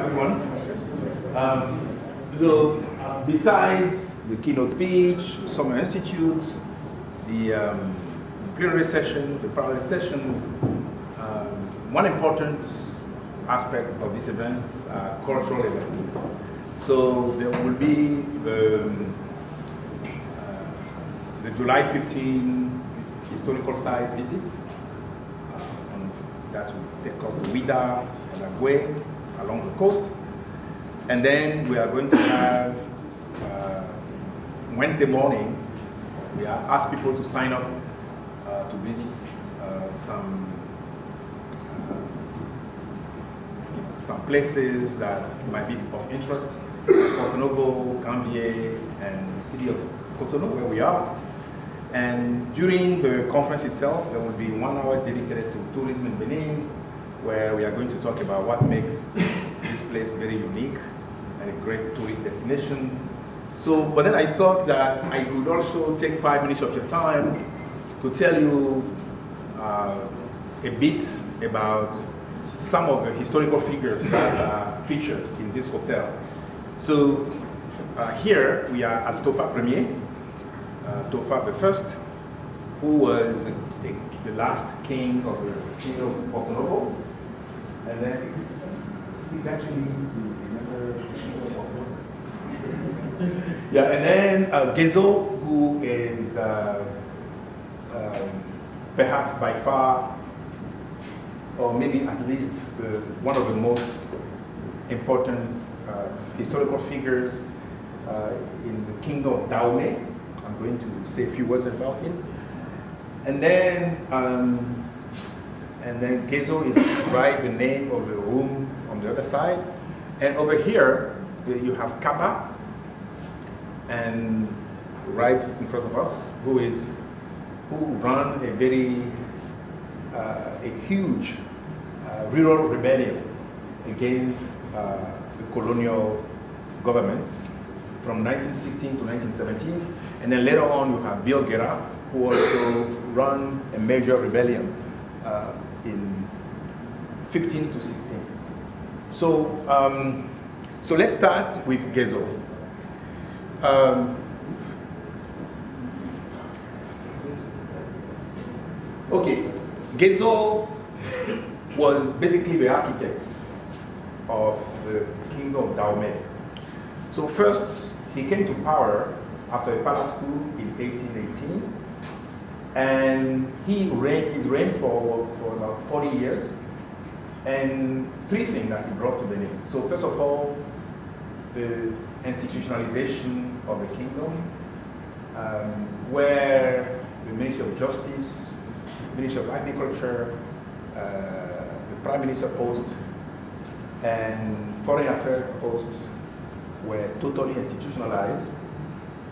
everyone. Besides the keynote speech, summer institutes, the plenary session, the parallel sessions, one important aspect of this event are cultural events. So there will be the July 15 historical site visits. That will take us to Ouida and Agwe along the coast. And then we are going to have Wednesday morning, we are asked people to sign up to visit some places that might be of interest. Porto Novo, Gambier, and the city of Cotonou, where we are. And during the conference itself, there will be 1 hour dedicated to tourism in Benin, where we are going to talk about what makes this place very unique and a great tourist destination. So, but then I thought that I could also take 5 minutes of your time to tell you a bit about some of the historical figures that are featured in this hotel. So here we are at Tofa Premier, Tofa the First, who was the last king of the kingdom of Porto Novo, and then he's actually and then Guézo, who is perhaps by far, or maybe at least one of the most important historical figures in the kingdom of Dahomey. I'm going to say a few words about him. And then Guézo is right the name of the room on the other side. And over here, you have Kaba, and right in front of us, who run a very, a huge rural rebellion against the colonial governments from 1916 to 1917. And then later on, you have Bill Guerra, who also run a major rebellion in 15 to 16. So let's start with Guézo. Okay, Guézo was basically the architect of the kingdom of Dahomey. So first, he came to power after a palace coup in 1818, and his reign for about 40 years, and 3 things that he brought to Benin. So first of all, the institutionalization of the kingdom, where the Ministry of Justice, Ministry of Agriculture, the Prime Minister post, and Foreign Affairs posts were totally institutionalized.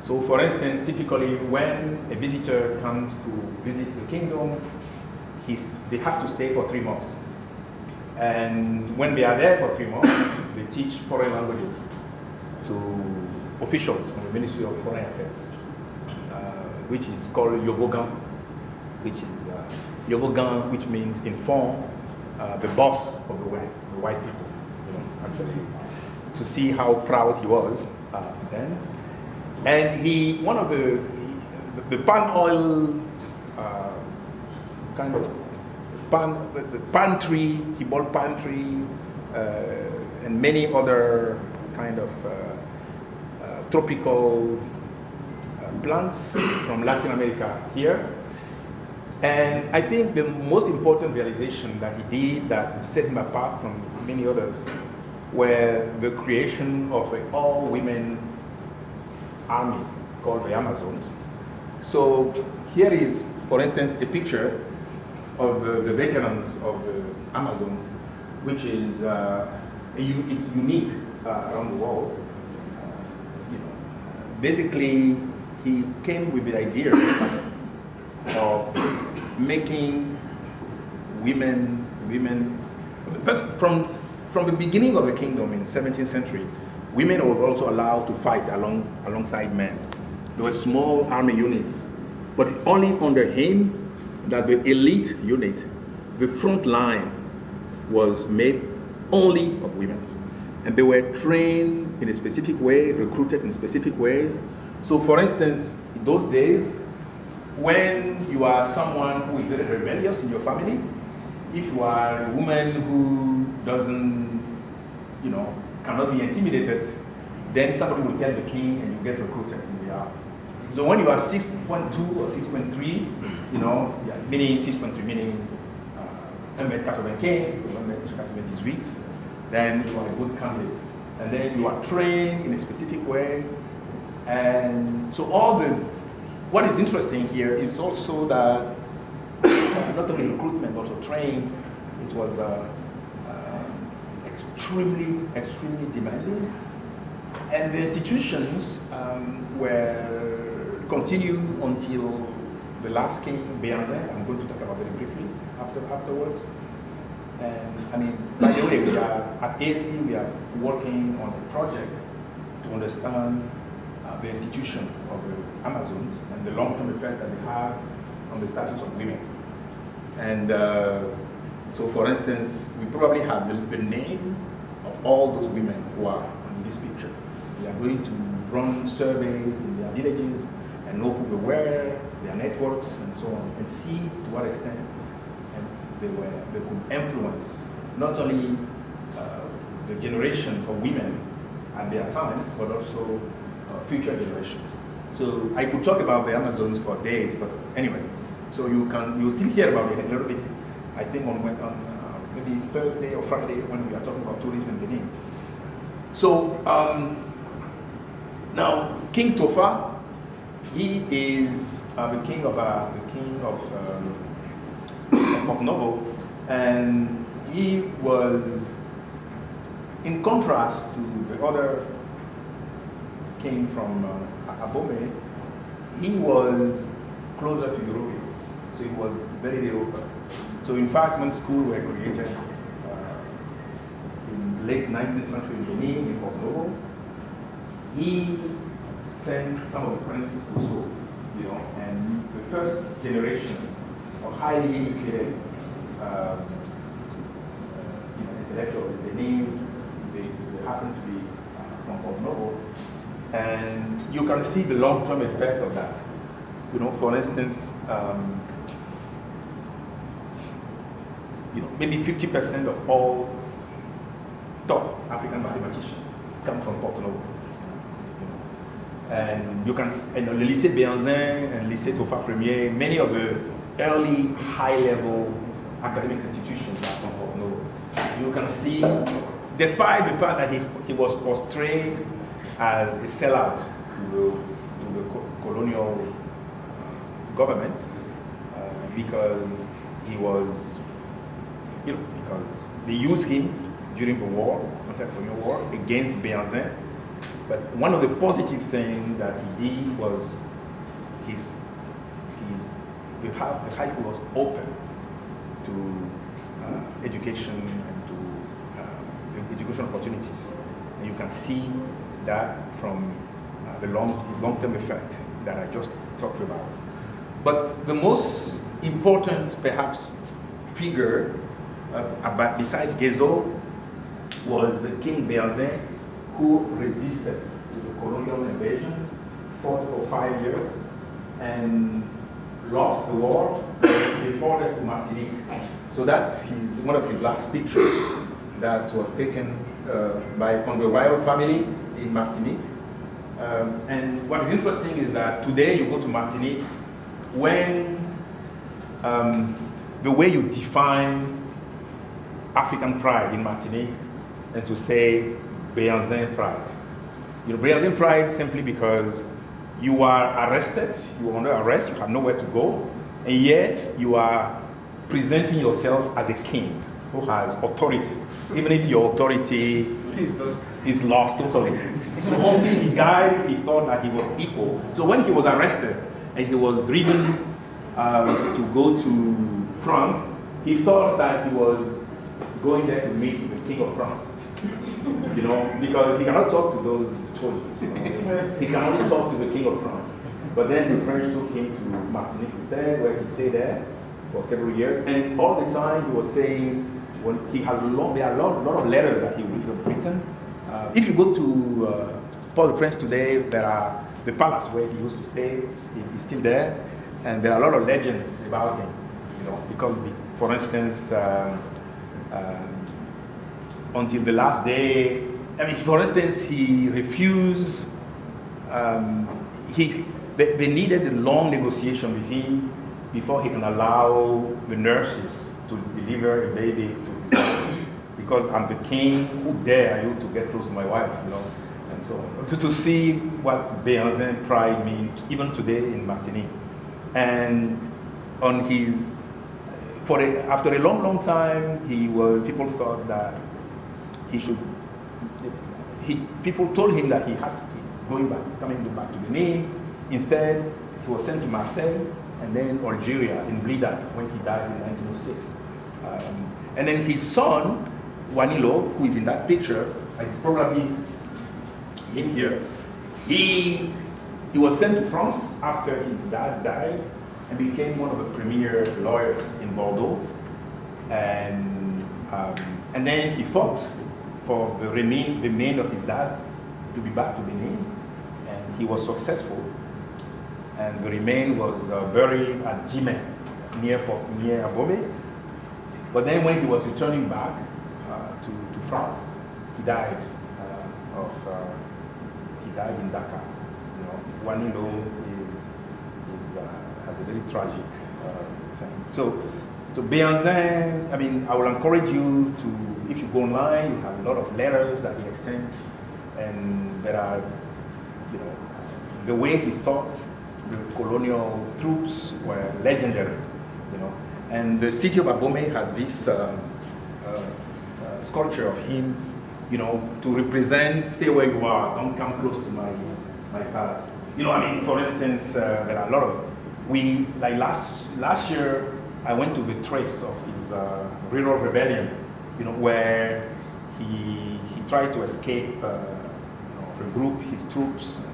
So for instance, typically when a visitor comes to visit the kingdom, they have to stay for 3 months. And when they are there for 3 months, they teach foreign languages to officials from the Ministry of Foreign Affairs, which is called Yovogan, which means inform the boss of the white people, actually, to see how proud he was then. And one of the palm oil kind of the palm tree, he bought palm tree and many other kind of tropical plants from Latin America here. And I think the most important realization that he did that set him apart from many others were the creation of an all-women army called the Amazons. So here is, for instance, a picture of the veterans of the Amazon, which is it's unique around the world. Basically, he came with the idea of making women first from the beginning of the kingdom in the 17th century, women were also allowed to fight alongside men. There were small army units, but only under him that the elite unit, the front line, was made only of women. and they were trained in a specific way, recruited in specific ways. So for instance, in those days, when you are someone who is very rebellious in your family, if you are a woman who doesn't, cannot be intimidated, then somebody will tell the king and you get recruited in the army. So when you are 6.2 or 6.3, meaning 6.3, meaning 1m95, 1m98, then you are a good candidate. And then you are trained in a specific way. And so what is interesting here is also that not only recruitment, but also training, it was extremely demanding. And the institutions were continued until the last king, Behanzin. I'm going to talk about very briefly afterwards. And by the way, we are at AC, we are working on a project to understand the institution of the Amazons and the long-term effect that they have on the status of women. And so, for instance, we probably have the name of all those women who are in this picture. We are going to run surveys in their villages and know who they were, their networks, and so on, and see to what extent they could influence not only the generation of women at their time, but also future generations. So I could talk about the Amazons for days, but anyway, so you'll still hear about it a little bit, I think on maybe Thursday or Friday when we are talking about tourism in Benin. So now King Tofa, he is the king of Port Novo, and he was, in contrast to the other king from Abome, he was closer to Europeans, so he was very open. So in fact, when schools were created in late 19th century in Benin, in Port Novo, he sent some of the princes to school, and the first generation of highly educated intellectuals in Benin, they happen to be from Port Novo, and you can see the long-term effect of that. For instance, maybe 50% of all top African mathematicians come from Port Novo. And you can, the Lycée Behanzin and Lycée Tofa Premier, many of the early high-level academic institutions are from Port Novo. You can see, despite the fact that he was portrayed as a sellout to the colonial government, because he was, because they used him during the war, anti-colonial war, against Behanzin. But one of the positive things that he did was the high school was open to education and to education opportunities. And you can see that from the long-term effect that I just talked about. But the most important, perhaps, figure besides Guézo was the King Behanzin, who resisted to the colonial invasion, fought for 5 years, and lost the war, deported to Martinique. So that's one of his last pictures that was taken from the royal family in Martinique. And what is interesting is that today you go to Martinique, when the way you define African pride in Martinique, and to say Behanzin pride. Behanzin pride simply because you are arrested, you are under arrest, you have nowhere to go, and yet you are presenting yourself as a king who has authority, even if your authority is lost totally. So until he died, he thought that he was equal. So when he was arrested and he was driven to go to France, he thought that he was going there to meet the King of France. Because he cannot talk to those soldiers. He can only talk to the King of France. But then the French took him to Martinique instead, where he stayed there for several years. And all the time he was saying, when he has there are a lot of letters that he would have written If you go to Port-au-Prince today, there are the palace where he used to stay is still there, and there are a lot of legends about him. You know, because for instance, until the last day, I mean, for instance, he refused. They needed a long negotiation with him before he can allow the nurses to deliver the baby to his wife. Because I'm the king, who dare you to get close to my wife, you know, and so on. To see what Behanzin pride means, even today in Martinique. And on his, after a long time, people thought that he should, people told him that he's coming back to Benin. Instead, he was sent to Marseille and then Algeria in Blida when he died in 1906. And then his son, Wanilo, who is in that picture, is probably him here. He was sent to France after his dad died and became one of the premier lawyers in Bordeaux. And then he fought for the remain of his dad to be back to Benin, and he was successful. And the remain was buried at Jimé, near Abomey. But then when he was returning back to France, he died in Dakar. You know, Wanilo has a very tragic thing. So Behanzin, I mean, I will encourage you to, if you go online, you have a lot of letters that he exchanged, and there are, you know, the way he thought the colonial troops were legendary, you know. And the city of Abomey has this sculpture of him, you know, to represent, stay where you are, don't come close to my palace. You know, I mean, for instance, there are a lot of, like last year, I went to the trace of his rural rebellion, you know, where he tried to escape, you know, regroup his troops, and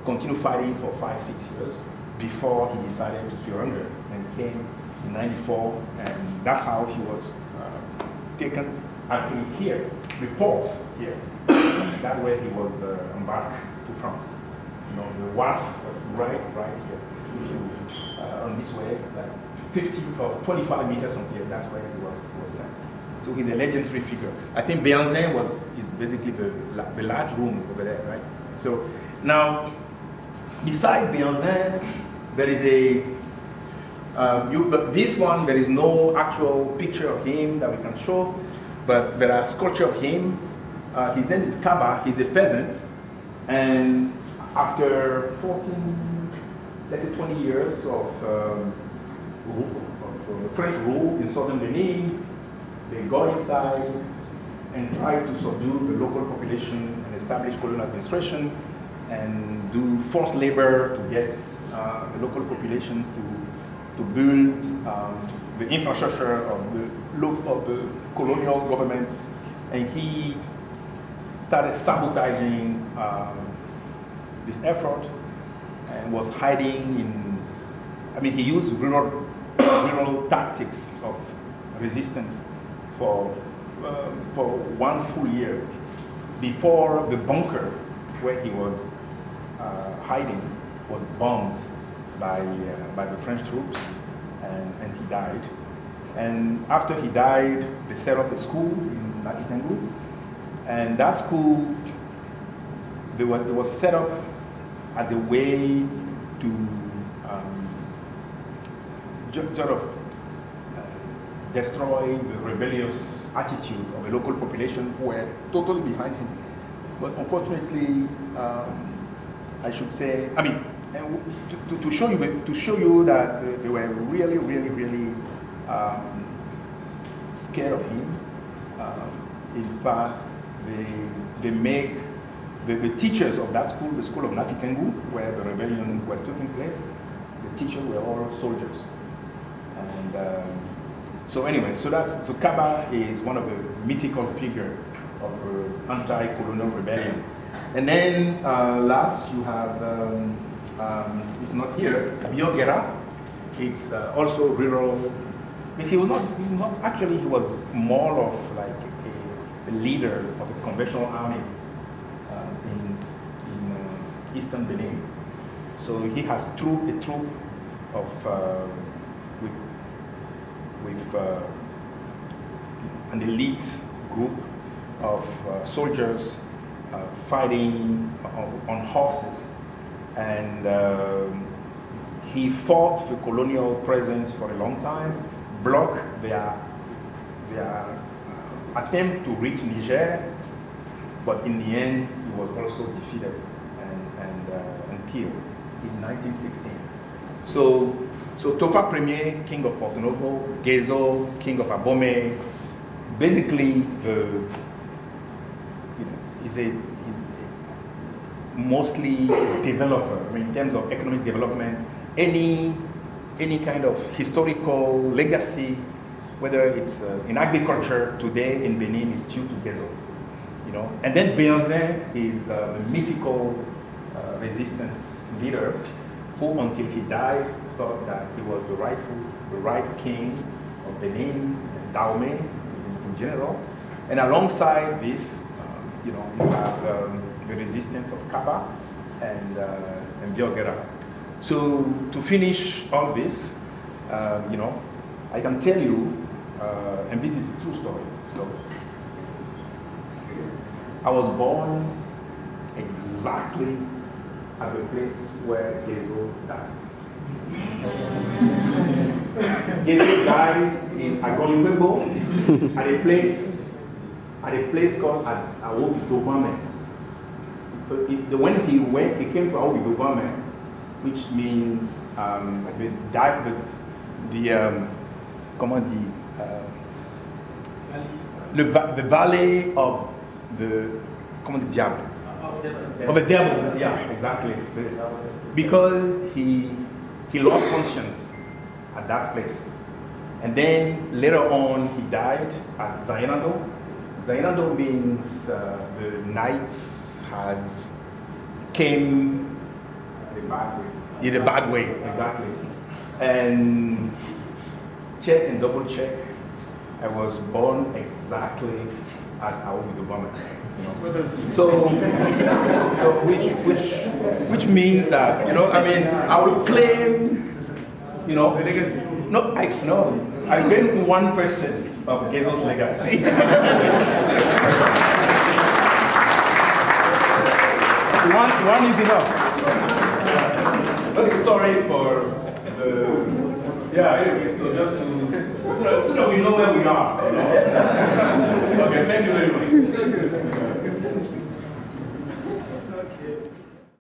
continue fighting for 5-6 years before he decided to surrender and came in '94, and that's how he was taken. Actually, here, reports here, that way he was embarked to France. You know, the wharf was right here, on this way, like 50 or 25 meters from here. That's where he was sent. So he's a legendary figure. I think Behanzin is basically the large room over there, right? So now, beside Behanzin, there is but this one, there is no actual picture of him that we can show, but there are sculptures of him. His name is Kaba. He's a peasant, and after 20 years of French rule in southern Benin, they go inside and try to subdue the local population and establish colonial administration and do forced labor to get the local populations to build the infrastructure of the colonial governments. And he started sabotaging this effort and was hiding in, I mean, he used rural tactics of resistance for 1 full year before the bunker where he was hiding was bombed by the French troops, and he died. And after he died, they set up a school in Natitengu, and that school it was set up as a way to sort of destroy the rebellious attitude of the local population who were totally behind him. But unfortunately, I should say, I mean, to show you that they were really scared of him. In fact, they make the teachers of that school, the school of Natitengu, where the rebellion was taking place, the teachers were all soldiers. And so anyway, so Kaba is one of the mythical figures of anti-colonial rebellion. And then last you have, it's not here, Biogera. It's also rural. But he was not actually, he was more of like a leader of a conventional army. eastern Benin. So he has a troop of with an elite group of soldiers fighting on horses, and he fought the colonial presence for a long time, blocked their attempt to reach Niger, but in the end he was also defeated and killed in 1916. So Tofa Premier, king of Porto Novo, Guézo, king of Abomey, basically is mostly developer. I mean, in terms of economic development, any kind of historical legacy, whether it's in agriculture today in Benin, is due to Guézo. And then Behanzin is a mythical resistance leader who, until he died, thought that he was the right king of Benin and Dahomey in general. And alongside this, you have the resistance of Kaba and Biogera. So to finish all this, I can tell you, and this is a true story. So I was born exactly at the place where Guézo died. Guézo died in Econometric at a place called Awobi. When he came to Awobi, which means the valley of the diable. Of the devil, yeah, exactly. Because he lost conscience at that place. And then later on he died at Zainado. Zainado means the knights came in a bad way, exactly. And check and double check, I was born exactly at Awobi. So which means that I will claim legacy. No, I claim 1% of Guézo's legacy. one is enough. Okay, sorry for the anyway, so just so that we know where we are. Okay, thank you very much.